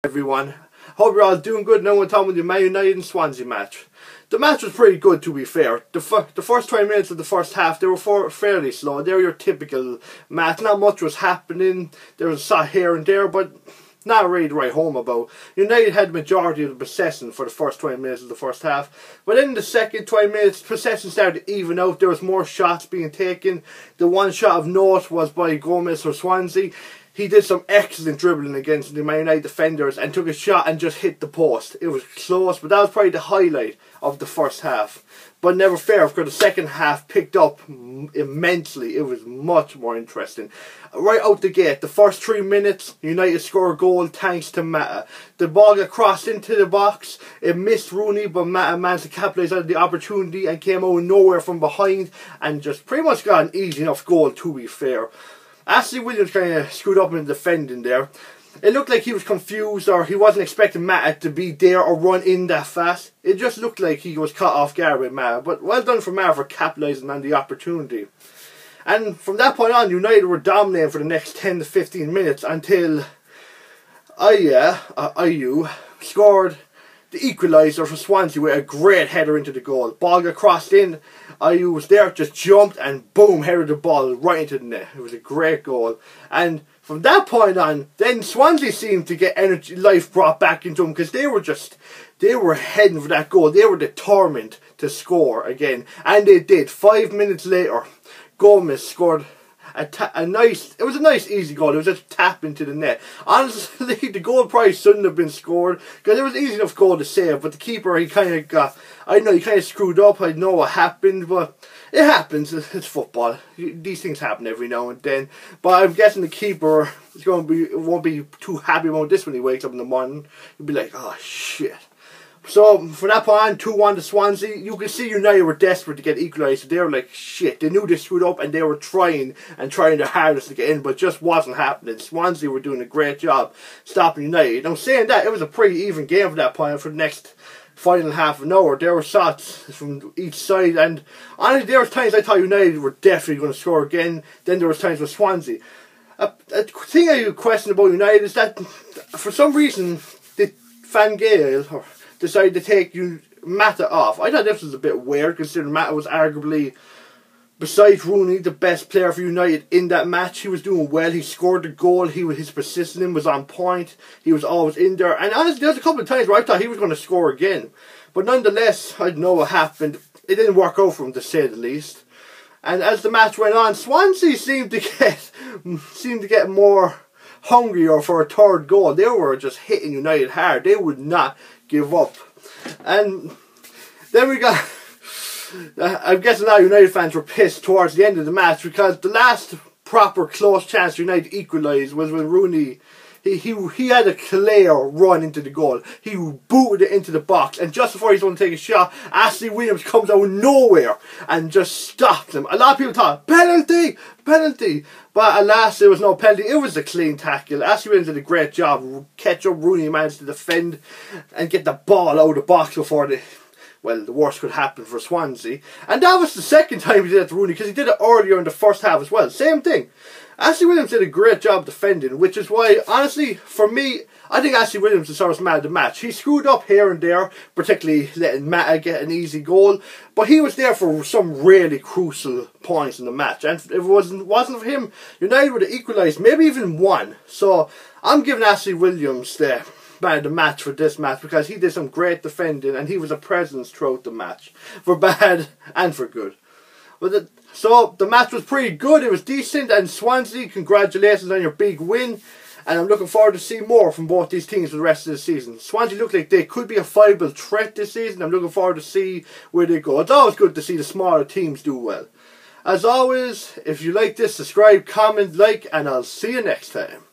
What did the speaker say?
Everyone. Hope you're all doing good. Now we're talking about the Man United and Swansea match. The match was pretty good, to be fair. The first 20 minutes of the first half, they were fairly slow. They were your typical match. Not much was happening. There was a shot here and there, but not really to write home about. United had the majority of the possession for the first 20 minutes of the first half. But in the second 20 minutes, possession started to even out. There was more shots being taken. The one shot of note was by Gomez for Swansea. He did some excellent dribbling against the Man United defenders and took a shot and just hit the post. It was close, but that was probably the highlight of the first half. But never fair, because the second half picked up immensely. It was much more interesting. Right out the gate, the first 3 minutes, United scored a goal thanks to Mata. The ball got crossed into the box. It missed Rooney, but Mata managed to capitalise on the opportunity and came out of nowhere from behind and just pretty much got an easy enough goal, to be fair. Ashley Williams kind of screwed up in defending there. It looked like he was confused, or he wasn't expecting Mata to be there or run in that fast. It just looked like he was caught off guard with Mata. But well done for Mata for capitalising on the opportunity. And from that point on, United were dominating for the next 10 to 15 minutes until Ayew scored the equaliser for Swansea with a great header into the goal. Ball got crossed in. Ayew was there, just jumped and boom, headed the ball right into the net. It was a great goal. And from that point on, then Swansea seemed to get energy, life brought back into them, because they were heading for that goal. They were determined to score again. And they did. 5 minutes later, Gomez scored it was a nice easy goal. It was just a tap into the net. Honestly, the goal probably shouldn't have been scored, because it was an easy enough goal to save, but the keeper, he kind of got, I don't know, he kind of screwed up. I don't know what happened, but it happens. It's football. These things happen every now and then. But I'm guessing the keeper won't be too happy about this when he wakes up in the morning. He'll be like, oh shit. So, from that point on, 2-1 to Swansea. You can see United were desperate to get equalised. They were like, shit. They knew they screwed up and they were trying their hardest to get in, but it just wasn't happening. Swansea were doing a great job stopping United. Now, saying that, it was a pretty even game from that point for the next final half an hour. There were shots from each side, and honestly, there was times I thought United were definitely going to score again. Then there was times with Swansea. A thing I question about United is that, for some reason, the Van Gaal decided to take Mata off. I thought this was a bit weird, considering Mata was arguably, besides Rooney, the best player for United in that match. He was doing well. He scored the goal. His persistence was on point. He was always in there. And honestly, there was a couple of times where I thought he was going to score again. But nonetheless, I don't know what happened. It didn't work out for him, to say the least. And as the match went on, Swansea seemed to get more hungrier for a third goal. They were just hitting United hard. They would not give up. And then we got, I'm guessing now United fans were pissed towards the end of the match, because the last proper close chance United equalised was when Rooney, he had a clear run into the goal. He booted it into the box, and just before he's going to take a shot, Ashley Williams comes out of nowhere and just stops him. A lot of people thought, penalty, penalty, but alas, there was no penalty. It was a clean tackle. Ashley Williams did a great job. Catch up, Rooney managed to defend and get the ball out of the box before the worst could happen for Swansea. And that was the second time he did it to Rooney, because he did it earlier in the first half as well. Same thing. Ashley Williams did a great job defending, which is why, honestly, for me, I think Ashley Williams is sort of man of the match. He screwed up here and there, particularly letting Mata get an easy goal, but he was there for some really crucial points in the match. And if it wasn't for him, United would have equalised, maybe even won. So I'm giving Ashley Williams the man of the match for this match, because he did some great defending and he was a presence throughout the match, for bad and for good. So the match was pretty good. It was decent, and Swansea, congratulations on your big win. And I'm looking forward to seeing more from both these teams for the rest of the season. Swansea look like they could be a viable threat this season. I'm looking forward to see where they go. It's always good to see the smaller teams do well. As always, if you like this, subscribe, comment, like, and I'll see you next time.